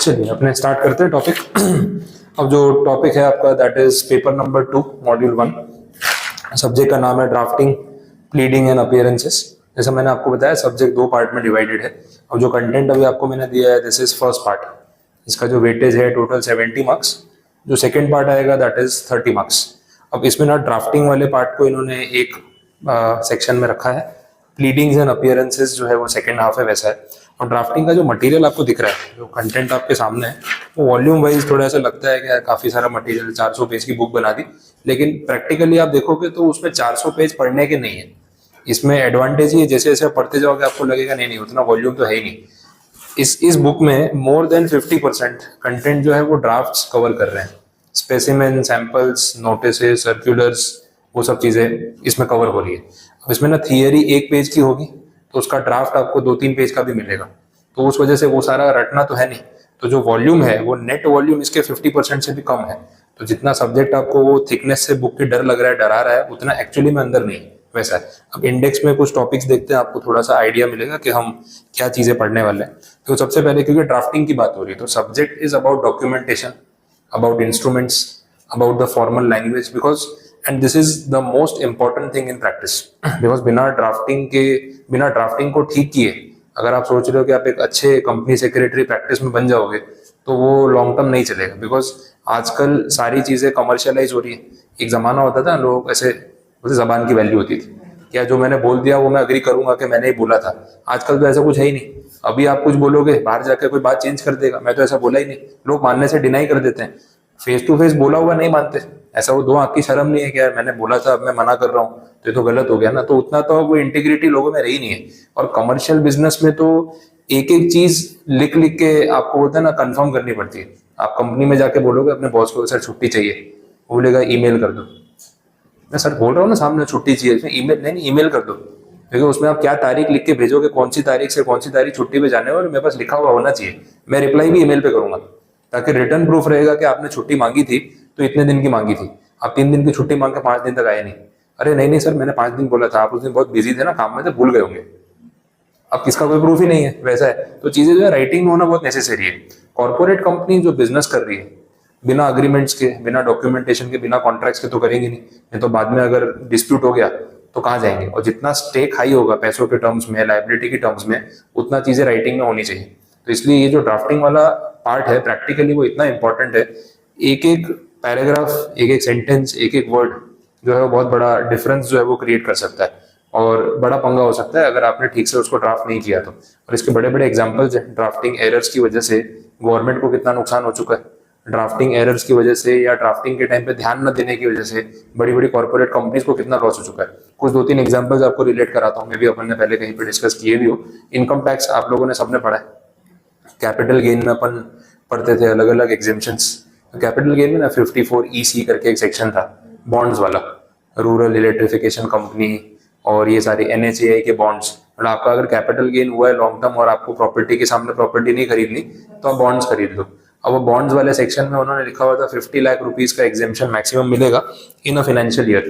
चलिए अपने स्टार्ट करते हैं टॉपिक। अब जो टॉपिक है आपका that is paper number 2 module 1। Subject का नाम है ड्राफ्टिंग, प्लीडिंग एंड अपीयरेंसेस। जैसा मैंने आपको बताया सब्जेक्ट दो पार्ट में डिवाइडेड है। और जो कंटेंट अभी आपको मैंने दिया है दिस इज फर्स्ट पार्ट। इसका जो वेटेज है टोटल 70 मार्क्स। जो सेकेंड पार्ट आएगा दैट इज 30 मार्क्स। अब इसमें ना ड्राफ्टिंग वाले पार्ट को इन्होंने एक सेक्शन में रखा है, प्लीडिंग्स एंड अपीयरेंसेस जो है वो सेकेंड हाफ है वैसा है। और ड्राफ्टिंग का जो मटेरियल आपको दिख रहा है, जो कंटेंट आपके सामने है, वो वॉल्यूम वाइज थोड़ा ऐसा लगता है कि यार काफी सारा मटेरियल, 400 पेज की बुक बना दी। लेकिन प्रैक्टिकली आप देखोगे तो उसमें 400 पेज पढ़ने के नहीं है। इसमें एडवांटेज ही है, जैसे जैसे आप पढ़ते जाओगे आपको लगेगा नहीं नहीं उतना वॉल्यूम तो है ही नहीं। इस बुक में मोर देन 50% कंटेंट जो है वो ड्राफ्ट्स कवर कर रहे हैं। स्पेसिमेन, सैंपल्स, नोटिस, सर्क्यूलर्स, वो सब चीजें इसमें कवर हो रही है। अब इसमें ना थियरी 1 पेज की होगी तो उसका ड्राफ्ट आपको 2-3 पेज का भी मिलेगा। तो उस वजह से वो सारा रटना तो है नहीं। तो जो वॉल्यूम है वो नेट वॉल्यूम इसके 50% से भी कम है। तो जितना सब्जेक्ट आपको वो थिकनेस से बुक की डर लग रहा है, डरा रहा है, उतना एक्चुअली में अंदर नहीं वैसा है। अब इंडेक्स में कुछ टॉपिक्स देखते हैं, आपको थोड़ा सा आइडिया मिलेगा कि हम क्या चीजें पढ़ने वाले हैं। तो सबसे पहले क्योंकि ड्राफ्टिंग की बात हो रही है तो subject is about documentation, about instruments, about the formal language, because and this is the most important thing in practice. Because बिना ड्राफ्टिंग को ठीक किए अगर आप सोच रहे हो कि आप एक अच्छे कंपनी सेक्रेटरी प्रैक्टिस में बन जाओगे तो वो लॉन्ग टर्म नहीं चलेगा। बिकॉज आजकल सारी चीजें कमर्शियलाइज हो रही है। एक जमाना होता था लोग ऐसे जबान की वैल्यू होती थी, क्या जो मैंने बोल दिया वो मैं अग्री करूंगा कि मैंने ही बोला था। आजकल तो ऐसा कुछ है ही नहीं। अभी आप कुछ बोलोगे बाहर जाकर कोई बात चेंज कर देगा, मैं तो ऐसा बोला ही नहीं। लोग मानने से डिनाई कर देते हैं, फेस टू फेस बोला हुआ नहीं मानते। ऐसा वो दो आंख की शर्म नहीं है कि यार मैंने बोला था अब मैं मना कर रहा हूँ तो ये तो गलत हो गया ना। तो उतना तो वो इंटीग्रिटी लोगों में रही नहीं है। और कमर्शियल बिजनेस में तो एक एक चीज लिख लिख के आपको होता है ना कंफर्म करनी पड़ती है। आप कंपनी में जाके बोलोगे अपने बॉस को सर छुट्टी चाहिए, वो बोलेगा ईमेल कर दो। मैं सर बोल रहा हूँ ना सामने छुट्टी चाहिए, इसमें ईमेल नहीं, ईमेल कर दो। क्योंकि उसमें आप क्या तारीख लिख के भेजोगे, कौन सी तारीख से कौन सी तारीख छुट्टी पे जाने वाले, मेरे पास लिखा हुआ होना चाहिए। मैं रिप्लाई भी ईमेल पे करूंगा ताकि रिटर्न प्रूफ रहेगा कि आपने छुट्टी मांगी थी तो इतने दिन की मांगी थी। आप 3 दिन की छुट्टी मांग के 5 दिन तक आए नहीं। अरे नहीं नहीं सर मैंने 5 दिन बोला था, आप उस दिन बहुत बिजी थे ना, काम में थे, भूल गए होंगे। अब किसका कोई प्रूफ ही नहीं है वैसा है। तो चीजें जो है राइटिंग में होना बहुत नेसेसरी है। कॉर्पोरेट कंपनी जो बिजनेस कर रही है बिना अग्रीमेंट्स के, बिना डॉक्यूमेंटेशन के, बिना कॉन्ट्रैक्ट्स के तो करेंगे नहीं तो बाद में अगर डिस्प्यूट हो गया तो कहाँ जाएंगे। और जितना स्टेक हाई होगा पैसों के टर्म्स में, लाइबिलिटी के टर्म्स में, उतना चीजें राइटिंग में होनी चाहिए। तो इसलिए ये जो ड्राफ्टिंग वाला पार्ट है प्रैक्टिकली वो इतना इंपॉर्टेंट है। एक एक पैराग्राफ, एक एक सेंटेंस, एक एक वर्ड जो है वो बहुत बड़ा डिफरेंस जो है वो क्रिएट कर सकता है और बड़ा पंगा हो सकता है अगर आपने ठीक से उसको ड्राफ्ट नहीं किया तो। और इसके बड़े बड़े एग्जांपल्स हैं। ड्राफ्टिंग एरर्स की वजह से गवर्नमेंट को कितना नुकसान हो चुका है, ड्राफ्टिंग एरर्स की वजह से या ड्राफ्टिंग के टाइम पे ध्यान न देने की वजह से बड़ी बड़ी कॉर्पोरेट कंपनीज को कितना लॉस हो चुका है। कुछ 2-3 एग्जांपल्स आपको रिलेट कराता हूँ, मे भी अपन ने पहले कहीं पे डिस्कस किए भी हो। इनकम टैक्स आप लोगों ने सबने पढ़ा है। कैपिटल गेन में अपन पढ़ते थे अलग अलग एग्जेम्पशंस। कैपिटल गेन में ना 54EC करके एक सेक्शन था बॉन्ड्स वाला, रूरल इलेक्ट्रिफिकेशन कंपनी और ये सारे NHAI के बॉन्ड्स। मतलब आपका अगर कैपिटल गेन हुआ है लॉन्ग टर्म और आपको प्रॉपर्टी के सामने प्रॉपर्टी नहीं खरीदनी तो आप बॉन्ड्स खरीद लो। अब वो बॉन्ड्स वाले सेक्शन में उन्होंने लिखा हुआ था 50 लाख रुपीज का एग्जेम्पशन मैक्सिमम मिलेगा इन अ फाइनेंशियल ईयर।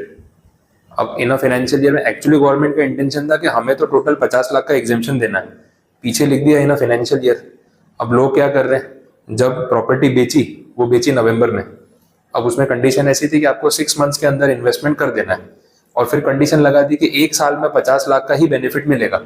अब इन अ फाइनेंशियल ईयर में एक्चुअली गवर्नमेंट का इंटेंशन था कि हमें तो टोटल 50 लाख का एग्जेम्पशन देना है, पीछे लिख दिया इन अ फाइनेंशियल ईयर। अब लोग क्या कर रहे हैं, जब प्रॉपर्टी बेची वो बेची नवंबर में। अब उसमें कंडीशन ऐसी थी कि आपको 6 मंथ्स के अंदर इन्वेस्टमेंट कर देना है और फिर कंडीशन लगा दी कि 1 साल में 50 लाख का ही बेनिफिट मिलेगा।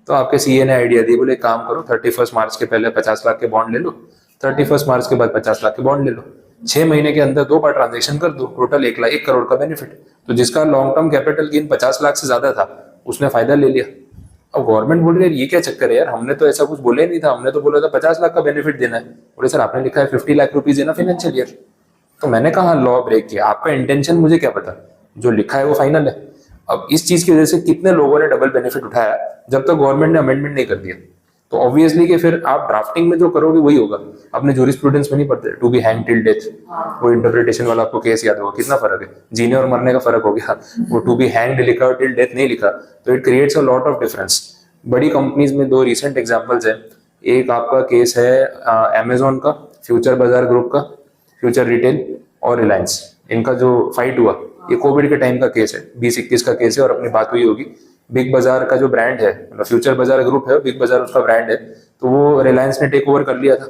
तो आपके सीए ने आइडिया दी, बोले काम करो 31 मार्च के पहले 50 लाख के बॉन्ड ले लो, 31 मार्च के बाद 50 लाख के बॉन्ड ले लो, 6 महीने के अंदर 2 बार ट्रांजेक्शन कर दो, टोटल 1 करोड़ का बेनिफिट। तो जिसका long term capital gain 50 lakh से ज्यादा था उसने फायदा ले लिया। अब गवर्नमेंट बोल रही है ये क्या चक्कर है यार, हमने तो ऐसा कुछ बोले नहीं था, हमने तो बोला था 50 लाख का बेनिफिट देना है। बोले सर आपने लिखा है 50 लाख रुपीज देना फाइनेंशियल ईयर। तो मैंने कहा लॉ ब्रेक किया, आपका इंटेंशन मुझे क्या पता, जो लिखा है वो फाइनल है। अब इस चीज की वजह से कितने लोगों ने डबल बेनिफिट उठाया जब तक गवर्नमेंट ने अमेंडमेंट नहीं कर दिया। तो ऑब्वियसली कि फिर आप ड्राफ्टिंग में जो करोगे वही होगा। अपने जूरिस्प्रूडेंस में नहीं पढ़ते to be hang till death, वो इंटरप्रिटेशन वाला आपको केस याद होगा, कितना फर्क है, जीने और मरने का फर्क हो गया। वो टू बी हैंग्ड लिखा और टिल डेथ नहीं लिखा, तो it creates a lot of difference. बड़ी कंपनीज में 2 रिसेंट एग्जांपल्स है। एक आपका केस है अमेजोन का, फ्यूचर बाजार ग्रुप का, फ्यूचर रिटेल और रिलायंस, इनका जो फाइट हुआ ये कोविड के टाइम का केस है, 2021 का केस है और अपनी बात हुई होगी। बिग बाजार का जो ब्रांड है, मतलब फ्यूचर बाजार ग्रुप है, बिग बाजार उसका ब्रांड है, तो वो रिलायंस ने टेक ओवर कर लिया था।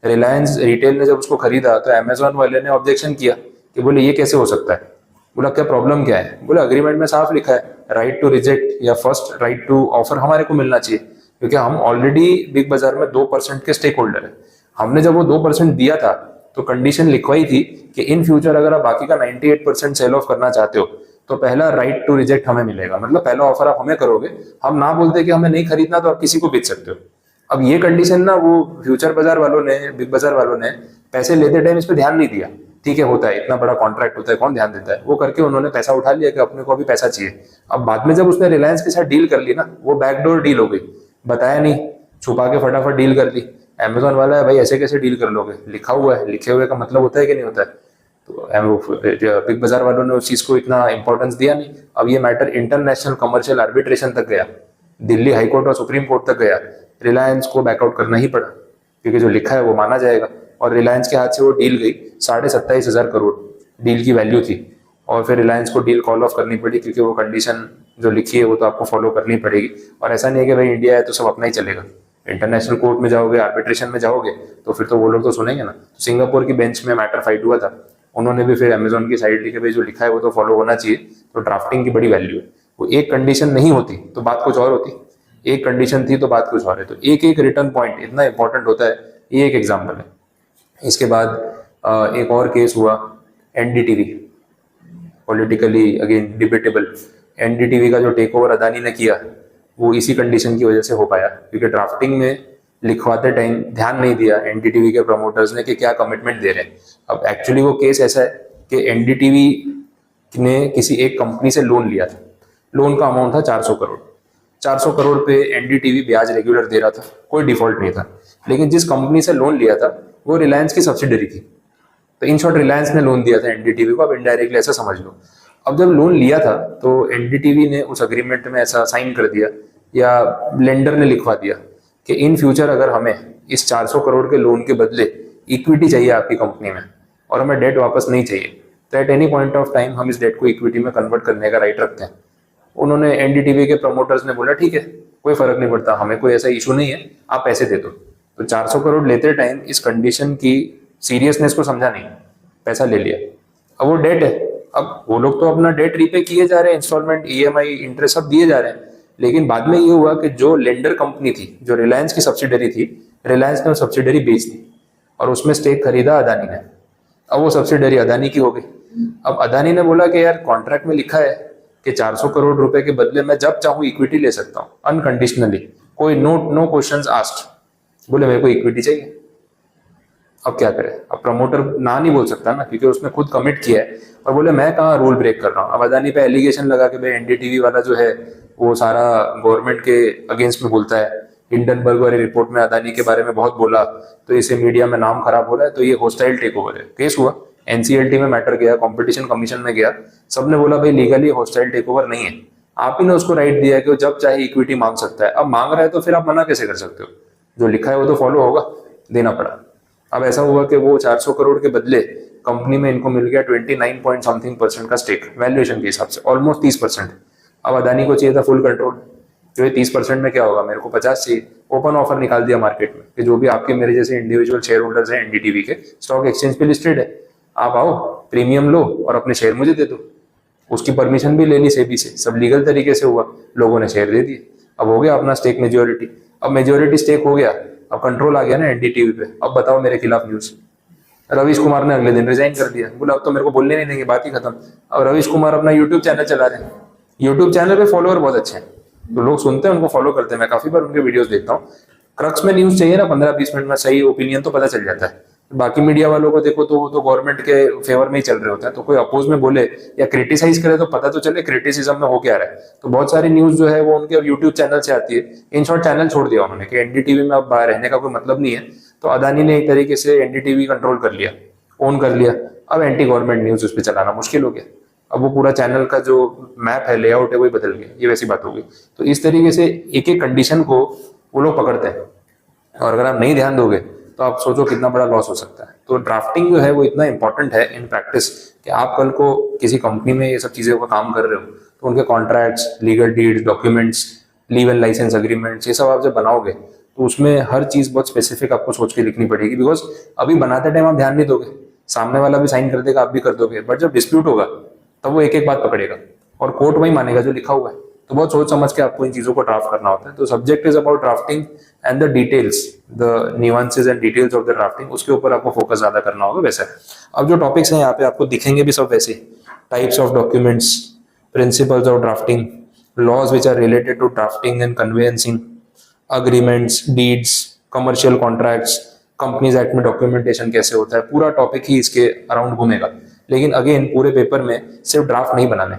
रिलायंस रिटेल ने जब उसको खरीदा तो अमेजोन वाले ने ऑब्जेक्शन किया कि बोले ये कैसे हो सकता है। बोला क्या प्रॉब्लम क्या है? बोला अग्रीमेंट में साफ लिखा है राइट टू रिजेक्ट या फर्स्ट राइट टू ऑफर हमारे को मिलना चाहिए, क्योंकि हम ऑलरेडी बिग बाजार में 2% के स्टेक होल्डर है। हमने जब वो 2% दिया था तो कंडीशन लिखवाई थी कि इन फ्यूचर अगर आप बाकी का 98% सेल ऑफ करना चाहते हो तो पहला राइट टू रिजेक्ट हमें मिलेगा, मतलब पहला ऑफर आप हमें करोगे, हम ना बोलते कि हमें नहीं खरीदना तो आप किसी को बेच सकते हो। अब ये कंडीशन ना वो फ्यूचर बाजार वालों ने, बिग बाजार वालों ने पैसे लेते टाइम इस पर ध्यान नहीं दिया। ठीक है, होता है, इतना बड़ा कॉन्ट्रैक्ट होता है, कौन ध्यान देता है, वो करके उन्होंने पैसा उठा लिया कि अपने को अभी पैसा चाहिए। अब बाद में जब उसने रिलायंस के साथ डील कर ली ना, वो बैकडोर डील हो गई, बताया नहीं, छुपा के फटाफट डील कर ली। अमेजोन वाला है भाई ऐसे कैसे डील कर लोगे, लिखा हुआ है, लिखे हुए का मतलब होता है कि नहीं होता है। तो बिग बाजार वालों ने उस चीज को इतना इंपॉर्टेंस दिया नहीं। अब ये मैटर इंटरनेशनल कमर्शियल आर्बिट्रेशन तक गया, दिल्ली हाईकोर्ट और सुप्रीम कोर्ट तक गया। रिलायंस को बैकआउट करना ही पड़ा, क्योंकि जो लिखा है वो माना जाएगा। और रिलायंस के हाथ से वो डील गई, 27,500 करोड़ डील की वैल्यू थी। और फिर रिलायंस को डील कॉल ऑफ करनी पड़ी, क्योंकि वो कंडीशन जो लिखी है वो तो आपको फॉलो करनी पड़ेगी। और ऐसा नहीं है कि भाई इंडिया है तो सब अपना ही चलेगा, इंटरनेशनल कोर्ट में जाओगे, आर्बिट्रेशन में जाओगे तो फिर तो वो लोग तो सुनेंगे ना। तो सिंगापुर की बेंच में मैटर फाइट हुआ था, उन्होंने भी फिर अमेजोन की साइड ली कि भाई जो लिखा है वो तो फॉलो होना चाहिए। तो ड्राफ्टिंग की बड़ी वैल्यू है। वो एक कंडीशन नहीं होती तो बात कुछ और होती, एक कंडीशन थी तो बात कुछ और है। तो एक एक रिटर्न पॉइंट इतना इंपॉर्टेंट होता है, ये एक एग्जाम्पल है। इसके बाद एक और केस हुआ NDTV, politically again debatable. NDTV का जो टेक ओवर अदानी ने किया वो इसी कंडीशन की वजह से हो पाया, क्योंकि ड्राफ्टिंग में लिखवाते टाइम ध्यान नहीं दिया एनडीटीवी के प्रमोटर्स ने कि क्या कमिटमेंट दे रहे हैं। अब एक्चुअली वो केस ऐसा है कि एनडीटीवी ने किसी एक कंपनी से लोन लिया था, लोन का अमाउंट था 400 करोड़। 400 करोड़ पे एनडीटीवी ब्याज रेगुलर दे रहा था, कोई डिफॉल्ट नहीं था। लेकिन जिस कंपनी से लोन लिया था वो रिलायंस की सब्सिडरी थी। तो इन शॉर्ट रिलायंस ने लोन दिया था एनडीटीवी को, अब इनडायरेक्टली ऐसा समझ लो। अब जब लोन लिया था तो एनडीटीवी ने उस अग्रीमेंट में ऐसा साइन कर दिया, या लेंडर ने लिखवा दिया कि इन फ्यूचर अगर हमें इस 400 करोड़ के लोन के बदले इक्विटी चाहिए आपकी कंपनी में और हमें डेट वापस नहीं चाहिए, तो at any point of time हम इस डेट को इक्विटी में कन्वर्ट करने का राइट रखते हैं। उन्होंने एनडीटीवी के प्रमोटर्स ने बोला ठीक है, कोई फर्क नहीं पड़ता, हमें कोई ऐसा इशू नहीं है, आप पैसे दे दो। तो 400 करोड़ लेते टाइम इस कंडीशन की सीरियसनेस को समझा नहीं, पैसा ले लिया। अब वो डेट है, अब वो लोग तो अपना डेट रीपे किए जा रहे हैं, इंस्टॉलमेंट, ईएमआई, इंटरेस्ट सब दिए जा रहे हैं। लेकिन बाद में ये हुआ कि जो लेंडर कंपनी थी, जो रिलायंस की सब्सिडरी थी, रिलायंस ने वो सब्सिडरी बेच दी और उसमें स्टेक खरीदा अदानी ने। अब वो सब्सिडरी अदानी की हो गई। अब अदानी ने बोला कि यार कॉन्ट्रैक्ट में लिखा है कि 400 करोड़ रुपए के बदले मैं जब चाहूं इक्विटी ले सकता हूं अनकंडीशनली, कोई नो क्वेश्चंस आस्क्ड। बोले मेरे को इक्विटी चाहिए। अब क्या करें, अब प्रमोटर ना नहीं बोल सकता ना, क्योंकि उसने खुद कमिट किया है। और बोले मैं कहाँ रूल ब्रेक कर रहा हूँ। अब अदानी पे एलिगेशन लगा कि भाई एनडीटीवी वाला जो है वो सारा गवर्नमेंट के अगेंस्ट में बोलता है, हिंडनबर्ग वाली रिपोर्ट में अदानी के बारे में बहुत बोला, तो इसे मीडिया में नाम खराब हो रहा है, तो ये होस्टाइल टेक ओवर है। केस हुआ, एनसीएलटी में मैटर गया, कंपटीशन कमीशन में गया, सबने बोला भाई लीगली होस्टाइल टेक ओवर नहीं है, आप ही ने उसको राइट दिया कि वो जब चाहे इक्विटी मांग सकता है। अब मांग रहा है तो फिर आप मना कैसे कर सकते हो, जो लिखा है वो तो फॉलो होगा, देना पड़ा। अब ऐसा हुआ कि वो 400 करोड़ के बदले कंपनी में इनको मिल गया 29 पॉइंट समथिंग % का स्टेक, वैल्यूएशन के हिसाब से ऑलमोस्ट 30%। अब अदानी को चाहिए था फुल कंट्रोल, जो 30% में क्या होगा, मेरे को 50 चाहिए। ओपन ऑफर निकाल दिया मार्केट में कि जो भी आपके मेरे जैसे इंडिविजुअल शेयर होल्डर्स हैं एनडीटीवी के, स्टॉक एक्सचेंज पे लिस्टेड है, आप आओ, प्रीमियम लो और अपने शेयर मुझे दे दो। उसकी परमिशन भी ले ली सेबी से, सब लीगल तरीके से हुआ, लोगों ने शेयर दे दिए। अब हो गया अपना स्टेक मेजोरिटी। अब मेजोरिटी स्टेक हो गया, अब कंट्रोल आ गया ना एनडीटीवी पे। अब बताओ मेरे खिलाफ न्यूज, रवीश कुमार ने अगले दिन रिजाइन कर दिया, बोला अब तो मेरे को बोलने नहीं देंगे, बात ही खत्म। अब रवीश कुमार अपना यूट्यूब चैनल चला रहे हैं, यूट्यूब चैनल पे फॉलोअर बहुत अच्छे हैं, तो लोग सुनते हैं, उनको फॉलो करते हैं, मैं काफी बार उनके वीडियोस देखता हूँ। क्रक्स में न्यूज चाहिए ना 15-20 मिनट में सही ओपिनियन तो पता चल जाता है। बाकी मीडिया वालों को देखो तो वो तो गवर्नमेंट के फेवर में ही चल रहे होता है, तो कोई अपोज में बोले या क्रिटिसाइज करे तो पता तो चले क्रिटिसिज्म में हो क्या रहा है। तो बहुत सारी न्यूज जो है वो उनके अब यूट्यूब चैनल से आती है। इन शॉर्ट चैनल छोड़ दिया उन्होंने कि एनडीटीवी में अब रहने का कोई मतलब नहीं है। तो अदानी ने एक तरीके से एनडीटीवी कंट्रोल कर लिया, ओन कर लिया। अब एंटी गवर्नमेंट न्यूज उस पर चलाना मुश्किल हो गया। अब वो पूरा चैनल का जो मैप है, लेआउट है, वही बदल गया। ये वैसी बात होगी। तो इस तरीके से एक एक कंडीशन को वो लोग पकड़ते हैं, और अगर आप नहीं ध्यान दोगे तो आप सोचो कितना बड़ा लॉस हो सकता है। तो ड्राफ्टिंग जो है वो इतना इंपॉर्टेंट है इन प्रैक्टिस कि आप कल को किसी कंपनी में ये सब चीज़ों का काम कर रहे हो तो उनके contracts, legal deeds, documents, leave and license agreements, ये सब आप जब बनाओगे तो उसमें हर चीज बहुत स्पेसिफिक आपको सोच के लिखनी पड़ेगी, बिकॉज अभी बनाते टाइम आप ध्यान नहीं दोगे, सामने वाला भी साइन कर देगा, आप भी कर दोगे, बट जब डिस्प्यूट होगा तब वो एक एक बात पकड़ेगा और कोर्ट वही मानेगा जो लिखा हुआ है। तो बहुत सोच समझ के आपको इन चीजों को ड्राफ्ट करना होता है। तो subject is about drafting and the details, the nuances and details of the drafting, उसके ऊपर आपको फोकस ज्यादा करना होगा वैसे। अब जो टॉपिक्स हैं यहाँ पे आपको दिखेंगे भी सब वैसे, types of documents, principles of drafting, laws which are related to drafting and conveyancing, agreements, deeds, commercial contracts, companies act में डॉक्यूमेंटेशन कैसे होता है, पूरा टॉपिक ही इसके अराउंड घूमेगा। लेकिन अगेन पूरे पेपर में सिर्फ ड्राफ्ट नहीं बनाने,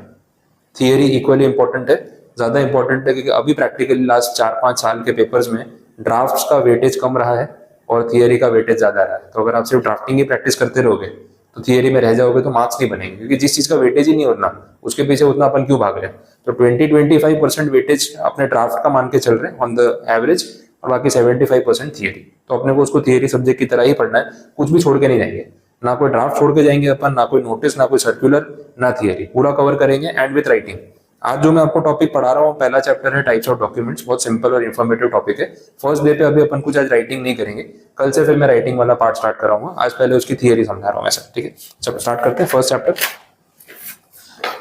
थियरी इक्वली इंपॉर्टेंट है, ज्यादा इंपॉर्टेंट है, क्योंकि अभी प्रैक्टिकली लास्ट 4-5 साल के पेपर्स में ड्राफ्ट्स का वेटेज कम रहा है और थियरी का वेटेज ज्यादा रहा है। तो अगर आप सिर्फ ड्राफ्टिंग ही प्रैक्टिस करते रहोगे तो थियरी में रह जाओगे तो मार्क्स नहीं बनेंगे, क्योंकि जिस चीज का वेटेज ही नहीं होना उसके पीछे उतना अपन क्यों भाग रहे हैं। तो 20-25% वेटेज अपने ड्राफ्ट का मान के चल रहे हैं ऑन द एवरेज, और बाकी 75% थियरी। तो अपने को उसको थियरी सब्जेक्ट की तरह ही पढ़ना है, कुछ भी छोड़ के नहीं जाएंगे, ना कोई ड्राफ्ट छोड़ के जाएंगे अपन, ना कोई नोटिस, ना कोई सर्कुलर, ना थियरी, पूरा कवर करेंगे एंड विथ राइटिंग। आज जो मैं आपको टॉपिक पढ़ा रहा हूँ पहला चैप्टर है टाइप्स ऑफ डॉक्यूमेंट्स, बहुत सिंपल और इन्फॉर्मेटिव टॉपिक है। फर्स्ट डे पे अभी अपन कुछ आज राइटिंग नहीं करेंगे, कल से फिर मैं राइटिंग वाला पार्ट स्टार्ट कराऊंगा, आज पहले उसकी थियरी समझा रहा हूँ ऐसा, ठीक है। चलो स्टार्ट करते हैं फर्स्ट चैप्टर।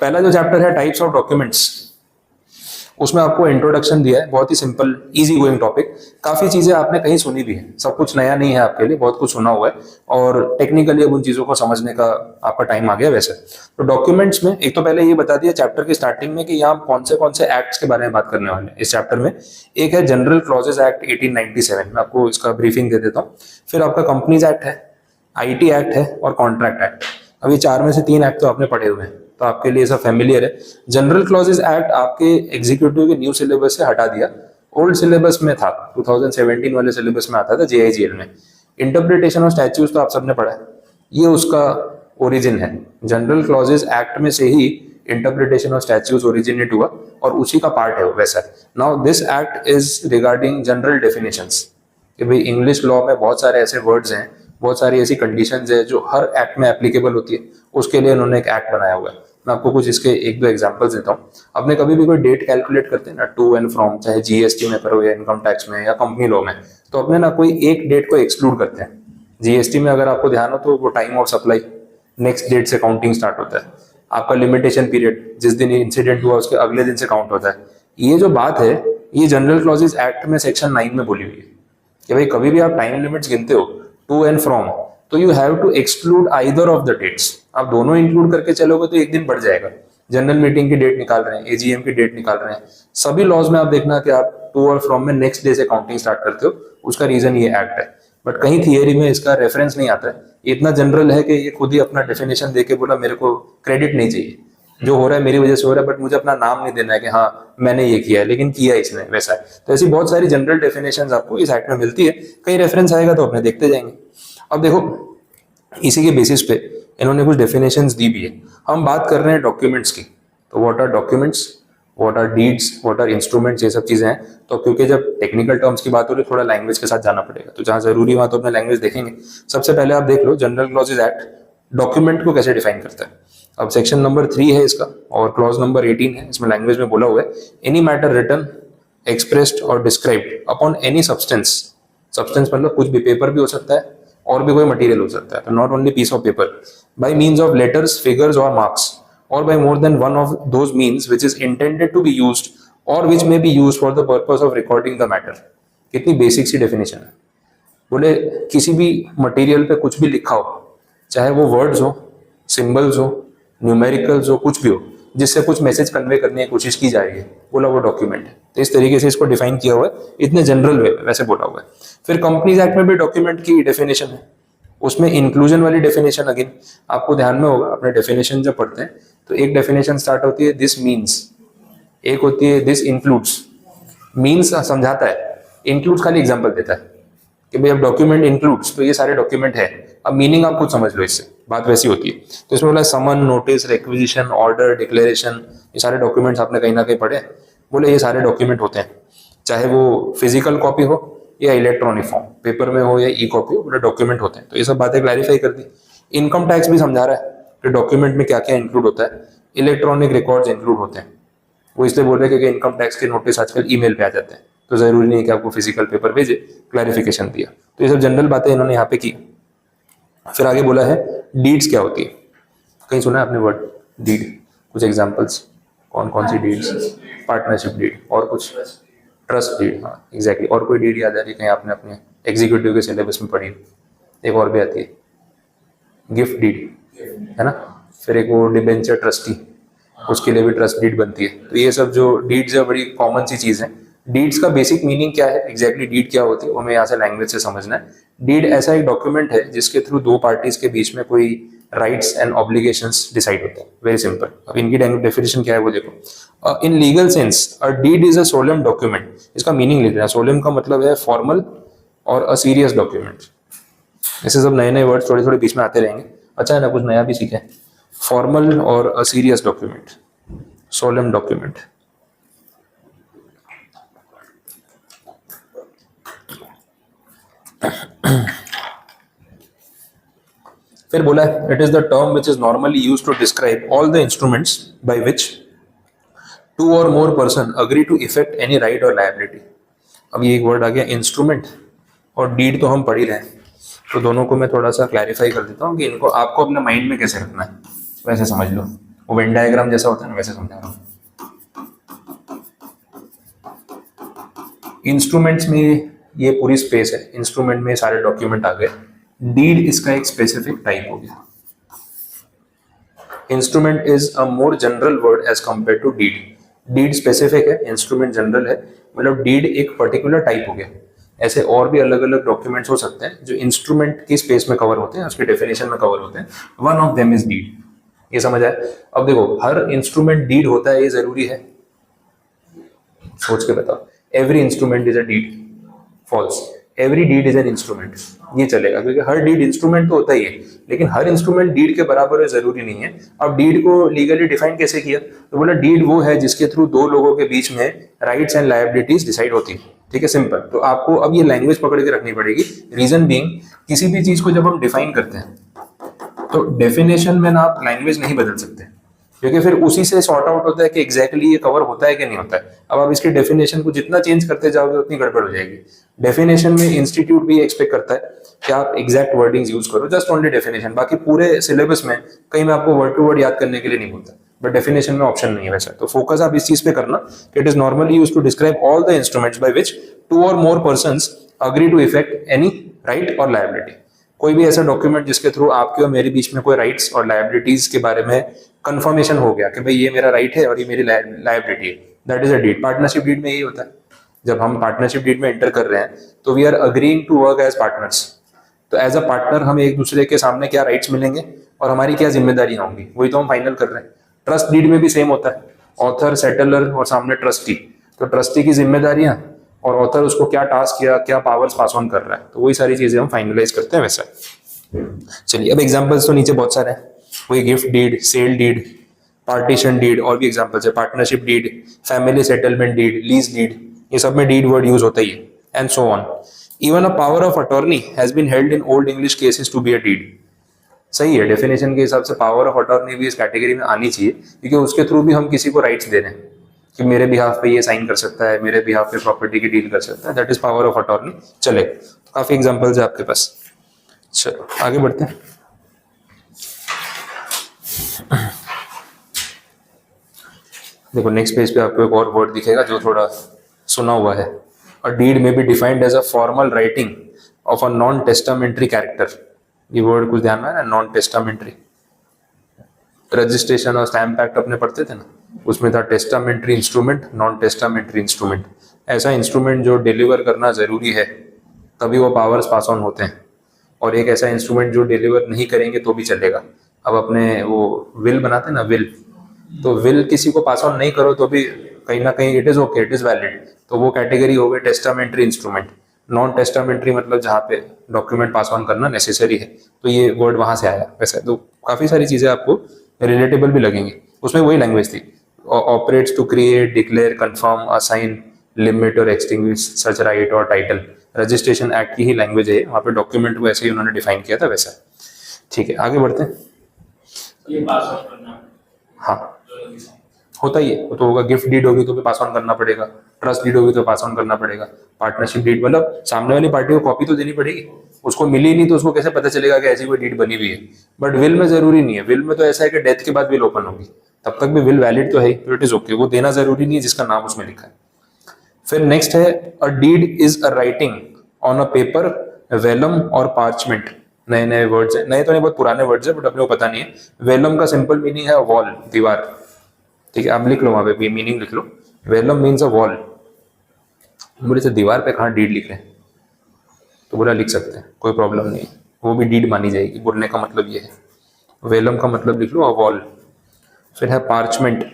पहला जो चैप्टर है टाइप्स ऑफ डॉक्यूमेंट्स, उसमें आपको इंट्रोडक्शन दिया है, बहुत ही सिंपल इजी गोइंग टॉपिक। काफी चीजें आपने कहीं सुनी भी है, सब कुछ नया नहीं है आपके लिए, बहुत कुछ सुना हुआ है, और टेक्निकली अब उन चीजों को समझने का आपका टाइम आ गया वैसे। तो डॉक्यूमेंट्स में एक तो पहले ये बता दिया चैप्टर की स्टार्टिंग में कि यहाँ कौन से एक्ट्स के बारे में बात करने वाले हैं इस चैप्टर में। एक है जनरल क्लॉजेज एक्ट 1897, मैं आपको इसका ब्रीफिंग दे देता हूँ। फिर आपका कंपनीज एक्ट है, IT एक्ट है और कॉन्ट्रैक्ट एक्ट। अभी 4 में से 3 एक्ट तो आपने पढ़े हुए हैं, तो आपके लिए सब फैमिलियर है। जनरल क्लॉजेज एक्ट आपके एग्जीक्यूटिव के न्यू सिलेबस से हटा दिया, ओल्ड सिलेबस में था, 2017 वाले सिलेबस में आता था JIGL में। इंटरप्रिटेशन ऑफ स्टैट्यूज तो आप सबने पढ़ा है, ये उसका ओरिजिन है। जनरल क्लॉजेज एक्ट में से ही इंटरप्रिटेशन ऑफ स्टैट्यूज ओरिजिनेट हुआ और उसी का पार्ट है वो वैसा। Now this act is regarding general definitions, कि भाई इंग्लिश लॉ में बहुत सारे ऐसे वर्ड्स हैं, बहुत सारी ऐसी कंडीशंस है जो हर एक्ट में एप्लीकेबल होती है, उसके लिए उन्होंने एक एक्ट बनाया हुआ है। मैं आपको कुछ इसके 1-2 एग्जांपल्स देता हूँ। आपने कभी भी कोई डेट कैलकुलेट करते हैं ना, टू एंड फ्रॉम, चाहे GST में करो या इनकम टैक्स में या कंपनी लॉ में, तो अपने ना कोई एक डेट को एक्सक्लूड करते हैं। GST में अगर आपको ध्यान हो तो वो time of supply, next date से काउंटिंग स्टार्ट होता है। आपका लिमिटेशन पीरियड, जिस दिन इंसिडेंट हुआ उसके अगले दिन से काउंट होता है। ये जो बात है ये जनरल क्लॉजेज एक्ट में सेक्शन 9 में बोली हुई है कि भाई कभी भी आप टाइम लिमिट्स गिनते हो टू एंड फ्रॉम, तो you have to exclude either of the dates. आप दोनों इंक्लूड करके चलोगे तो एक दिन बढ़ जाएगा। जनरल मीटिंग की डेट निकाल रहे हैं, AGM की डेट निकाल रहे हैं, सभी लॉज में आप देखना कि आप टू और फ्रॉम में नेक्स्ट डे से काउंटिंग स्टार्ट करते हो, उसका रीजन ये एक्ट है। बट कहीं थियरी में इसका रेफरेंस नहीं आता है, इतना जनरल है कि ये खुद ही अपना डेफिनेशन देके बोला मेरे को क्रेडिट नहीं चाहिए, जो हो रहा है मेरी वजह से हो रहा है, बट मुझे अपना नाम नहीं देना है कि हाँ मैंने ये किया है, लेकिन किया इसने, वैसा है। तो ऐसी बहुत सारी जनरल डेफिनेशंस आपको इस एक्ट में मिलती है, कहीं रेफरेंस आएगा तो अपने देखते जाएंगे। अब देखो इसी के बेसिस पे इन्होंने कुछ डेफिनेशंस दी भी है। हम बात कर रहे हैं डॉक्यूमेंट्स की, तो what are documents, what are deeds, what are instruments, ये सब चीजें हैं। तो क्योंकि जब टेक्निकल टर्म्स की बात हो रही है, थोड़ा लैंग्वेज के साथ जाना पड़ेगा, तो जहां जरूरी वहां तो अपने लैंग्वेज देखेंगे। सबसे पहले आप देख लो जनरल क्लॉजेज एक्ट डॉक्यूमेंट को कैसे डिफाइन करता है। अब सेक्शन नंबर 3 है इसका और क्लॉज नंबर 18 है, इसमें लैंग्वेज में बोला हुआ है एनी मैटर रिटन, एक्सप्रेस्ड और described upon any substance. Substance मतलब कुछ भी, पेपर भी हो सकता है और भी कोई मटेरियल हो सकता है, तो not only piece of paper, by means of letters, figures or marks, or by more than one of those means which is intended to be used or which may be used for the purpose of recording the matter. कितनी basic सी definition है। बोले किसी भी material पे कुछ भी लिखा हो, चाहे वो वर्ड्स हो, सिंबल्स हो, न्यूमेरिकल्स हो, कुछ भी हो, जिससे कुछ मैसेज कन्वे करने की कोशिश की जा रही है, बोला वो डॉक्यूमेंट है। तो इस तरीके से इसको डिफाइन किया हुआ है, इतने जनरल वे वैसे बोला हुआ है। फिर कंपनीज एक्ट में भी डॉक्यूमेंट की डेफिनेशन है, उसमें इंक्लूजन वाली डेफिनेशन अगेन आपको ध्यान में होगा। अपने डेफिनेशन जब पढ़ते हैं तो एक डेफिनेशन स्टार्ट होती है दिस मीन्स, एक होती है दिस इंक्लूड्स। मीन्स समझाता है, इंक्लूड्स खाली एग्जांपल देता है कि भाई अब डॉक्यूमेंट इंक्लूड्स तो ये सारे डॉक्यूमेंट है, अब मीनिंग आप खुद समझ लो, इससे बात वैसी होती है। तो इसमें बोला समन, नोटिस, रिक्विजिशन, ऑर्डर, डिक्लेरेशन, ये सारे डॉक्यूमेंट्स आपने कहीं ना कहीं पढ़े। बोले ये सारे डॉक्यूमेंट होते हैं, चाहे वो फिजिकल कॉपी हो या इलेक्ट्रॉनिक फॉर्म, पेपर में हो या ई कॉपी हो, बोले डॉक्यूमेंट होते हैं। तो ये सब बातें क्लैरिफाई कर दी। इनकम टैक्स भी समझा रहा है कि डॉक्यूमेंट में क्या क्या इंक्लूड होता है। इलेक्ट्रॉनिक रिकॉर्ड्स इंक्लूड होते हैं, वो इसलिए बोल रहे हैं क्योंकि इनकम टैक्स के नोटिस आजकल ईमेल पे आ जाते हैं, तो जरूरी नहीं है कि आपको फिजिकल पेपर भेजे, क्लैरिफिकेशन दिया। तो ये सब जनरल बातें इन्होंने यहाँ पे की। फिर आगे बोला है डीड्स क्या होती है, कहीं सुना है आपने वर्ड डीड? कुछ एग्जांपल्स, कौन कौन सी डीड्स? पार्टनरशिप डीड, और कुछ? ट्रस्ट डीड, हाँ एग्जैक्टली। और कोई डीड याद आ रही है कहीं आपने अपने एग्जीक्यूटिव के सिलेबस में पढ़ी? एक और भी आती है गिफ्ट डीड, है ना। फिर एक वो डिबेंचर ट्रस्टी, उसके लिए भी ट्रस्ट डीड बनती है। तो ये सब जो डीड्स है बड़ी कॉमन सी चीज़ है। डीड्स का बेसिक मीनिंग क्या है, एग्जैक्टली डीड क्या होती है, वो हमें यहाँ से लैंग्वेज से समझना है। डीड ऐसा एक डॉक्यूमेंट है जिसके थ्रू दो पार्टीज के बीच में कोई राइट्स एंड ऑब्लिगेशंस डिसाइड होते हैं। Very simple. अब इनकी डेफिनेशन क्या है वो देखो। In legal sense a deed is a solemn document. इसका मीनिंग लिख रहे हैं, सोलेम का मतलब है फॉर्मल और अ सीरियस डॉक्यूमेंट। ऐसे सब नए नए वर्ड थोड़े थोड़े बीच में आते रहेंगे, अच्छा है ना, कुछ नया भी सीखे। फॉर्मल और a serious document, solemn document. फिर बोला है it is the term which is normally used to describe all the instruments by which two or more person agree to effect any right or liability. अब ये एक word आ गया instrument, और deed तो हम पढ़ ही रहे हैं, तो दोनों को मैं थोड़ा सा क्लैरिफाई कर देता हूँ कि इनको आपको अपने माइंड में कैसे रखना है। वैसे समझ लो, वो वेन डायग्राम जैसा होता है ना, वैसे समझा रहा हूँ। इंस्ट्रूमेंट्स में ये पूरी स्पेस है, इंस्ट्रूमेंट में सारे डॉक्यूमेंट आ गए। डीड इसका एक स्पेसिफिक टाइप हो गया। Instrument is a more general word as compare to deed. Deed specific है, इंस्ट्रूमेंट जनरल है, मतलब डीड एक पर्टिकुलर टाइप हो गया। ऐसे और भी अलग अलग डॉक्यूमेंट्स हो सकते हैं जो इंस्ट्रूमेंट की स्पेस में कवर होते हैं, उसके डेफिनेशन में कवर होते हैं। One of them is deed. ये समझ आए? अब देखो, हर इंस्ट्रूमेंट डीड होता है ये जरूरी है? सोच के बताओ। Every instrument is a deed? False. Every deed is an instrument, ये चलेगा, क्योंकि हर डीड इंस्ट्रूमेंट तो होता ही है, लेकिन हर इंस्ट्रूमेंट डीड के बराबर है जरूरी नहीं है। अब डीड को लीगली डिफाइन कैसे किया? तो बोला डीड वो है जिसके थ्रू दो लोगों के बीच में राइट्स एंड लायबिलिटीज डिसाइड होती है। ठीक है, सिंपल। तो आपको अब ये लैंग्वेज पकड़ के रखनी पड़ेगी। रीजन बीइंग, किसी भी चीज को जब हम डिफाइन करते हैं तो डेफिनेशन में ना आप लैंग्वेज नहीं बदल सकते, क्योंकि फिर उसी से सॉर्ट आउट होता है कि एग्जैक्टली ये कवर होता है कि नहीं होता है। अब आप इसकी डेफिनेशन को जितना चेंज करते जाओगे उतनी गड़बड़ हो जाएगी। डेफिनेशन में इंस्टीट्यूट भी एक्सपेक्ट करता है कि आप एग्जैक्ट वर्डिंग्स यूज करो, जस्ट ओनली डेफिनेशन। बाकी पूरे सिलेबस में कहीं मैं आपको वर्ड टू वर्ड याद करने के लिए नहीं बोलता, बट डेफिनेशन में ऑप्शन नहीं है वैसा। तो फोकस आप इस चीज पे करना कि it is normally used to describe all the instruments by which two or more persons agree to effect any right or liability. कोई भी ऐसा डॉक्यूमेंट जिसके थ्रू आपके और मेरे बीच में कोई राइट्स और लायबिलिटीज के बारे में कंफर्मेशन हो गया कि भाई ये मेरा राइट है और ये मेरी लायबिलिटी है, that is a deed. Partnership deed में यही होता है। जब हम पार्टनरशिप डीड में एंटर कर रहे हैं तो we are agreeing to work as partners. तो एज अ पार्टनर हमें एक दूसरे के सामने क्या राइट्स मिलेंगे और हमारी क्या जिम्मेदारियां होंगी, वही तो हम फाइनल कर रहे हैं। ट्रस्ट डीड में भी सेम होता है, ऑथर, सेटलर और सामने ट्रस्टी। तो ट्रस्टी की जिम्मेदारियां और ऑथर उसको क्या टास्क किया, क्या पावर्स पास ऑन कर रहा है, तो वही सारी चीजें हम फाइनलाइज करते हैं वैसा। चलिए, अब एग्जांपल्स तो नीचे बहुत सारे हैं, वही gift deed, sale deed, partition deed, और भी एग्जांपल्स है, partnership deed, family settlement deed, lease deed, ये सब में डीड वर्ड यूज होता ही है, and so on. Even a power of attorney has been held in old English cases to be a deed. सही है, डेफिनेशन के हिसाब से पावर ऑफ अटॉर्नी भी इस कैटेगरी में आनी चाहिए, क्योंकि उसके थ्रू भी हम किसी को राइट्स दे रहे हैं कि मेरे बिहाफ पे ये साइन कर सकता है, मेरे बिहाफ पे प्रॉपर्टी की डील कर सकता है, that is power of attorney. चले, तो काफी एग्जांपल्स है आपके पास। चलो आगे बढ़ते हैं। देखो, नेक्स्ट पेज पे आपको एक और वर्ड दिखेगा जो थोड़ा सुना हुआ है। A deed may be defined as a formal writing of a non testamentary character. ये वर्ड कुछ ध्यान में है ना, नॉन टेस्टामेंट्री। रजिस्ट्रेशन और स्टैम्प एक्ट अपने पढ़ते थे ना, उसमें था testamentary instrument, non testamentary instrument. ऐसा इंस्ट्रूमेंट जो डिलीवर करना जरूरी है तभी वो पावर्स पास ऑन होते हैं, और एक ऐसा इंस्ट्रूमेंट जो डिलीवर नहीं करेंगे तो भी चलेगा। अब अपने वो विल बनाते हैं ना, विल, तो विल किसी को पास ऑन नहीं करो तो भी कहीं ना कहीं it is okay, it is valid. तो वो कैटेगरी हो गई टेस्टामेंट्री इंस्ट्रूमेंट। नॉन टेस्टामेंट्री मतलब जहाँ पे डॉक्यूमेंट पास ऑन करना नेसेसरी है, तो ये वर्ड वहां से आया। वैसे तो काफी सारी चीजें आपको रिलेटेबल भी लगेंगी, उसमें वही लैंग्वेज थी। Operates to create, declare, confirm, assign, limit और एक्सटिंग्विश सच राइट और टाइटल। रजिस्ट्रेशन एक्ट की ही लैंग्वेज है, वहाँ पे डॉक्यूमेंट को ऐसे ही उन्होंने डिफाइन किया था वैसा। ठीक है, आगे बढ़ते हैं। ये पास ऑन करना, हाँ, होता ही है, वो तो होगा। गिफ्ट डीड होगी तो भी पास ऑन करना पड़ेगा, ट्रस्ट डीड होगी तो पास ऑन करना पड़ेगा, पार्टनरशिप डीड मतलब सामने वाली पार्टी को कॉपी तो देनी पड़ेगी, उसको मिली नहीं तो उसको कैसे पता चलेगा कि ऐसी कोई डीड बनी हुई है। बट विल में जरूरी नहीं है, विल में तो ऐसा है कि डेथ के बाद विल ओपन होगी, तब तक भी विल वैलिड तो है ही, तो इट इज ओके, वो देना जरूरी नहीं है जिसका नाम उसमें लिखा है। फिर नेक्स्ट है a deed is a writing on a paper, vellum और पार्चमेंट। नए नए वर्ड्स है, नए तो नहीं, बहुत पुराने वर्ड्स है बट अपने को पता नहीं है। वेलम का सिंपल मीनिंग है वॉल, दीवार, ठीक है, आप लिख लो वहां पे मीनिंग लिख लो, वेलम मीन्स अ वॉल। बोले तो दीवार पे कहाँ डीड लिख रहे हैं, तो बोला लिख सकते हैं, कोई प्रॉब्लम नहीं है, वो भी डीड मानी जाएगी, बोलने का मतलब ये है। वेलम का मतलब लिख लो अ वॉल। फिर है पार्चमेंट,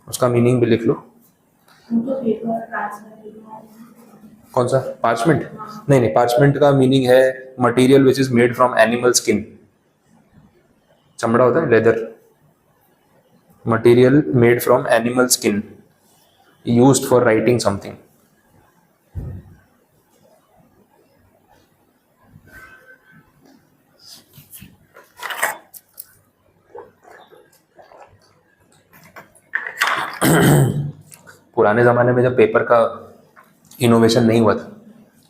उसका मीनिंग भी लिख लो। कौन सा पार्चमेंट? नहीं नहीं, पार्चमेंट का मीनिंग है material which is made from animal skin, चमड़ा होता है leather, material made from animal skin used for writing something. पुराने जमाने में जब पेपर का इनोवेशन नहीं हुआ था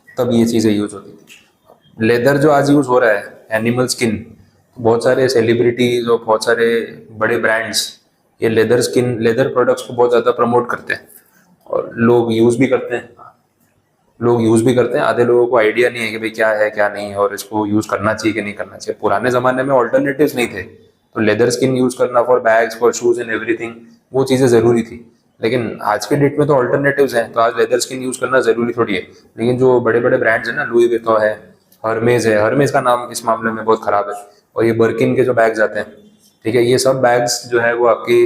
तब ये चीजें यूज होती थी। लेदर जो आज यूज हो रहा है एनिमल स्किन, बहुत सारे सेलिब्रिटीज और बहुत सारे बड़े ब्रांड्स ये लेदर स्किन, लेदर प्रोडक्ट्स को बहुत ज्यादा प्रमोट करते हैं और लोग यूज भी करते हैं, आधे लोगों को आइडिया नहीं है कि भाई क्या है क्या नहीं है और इसको यूज करना चाहिए कि नहीं करना चाहिए। पुराने जमाने में ऑल्टरनेटिव्स नहीं थे तो लेदर स्किन यूज करना for bags, for shoes and everything, वो चीजें जरूरी थी। लेकिन आज के डेट में तो ऑल्टरनेटिव्स हैं, तो आज लेदर स्किन यूज करना जरूरी थोड़ी है। लेकिन जो बड़े बड़े ब्रांड्स हैं ना, लुई विटॉन है, हर्मेज है, हर्मेज का नाम इस मामले में बहुत खराब है, और ये बर्किन के जो बैग्स आते हैं, ठीक है, ये सब बैग्स जो है वो आपकी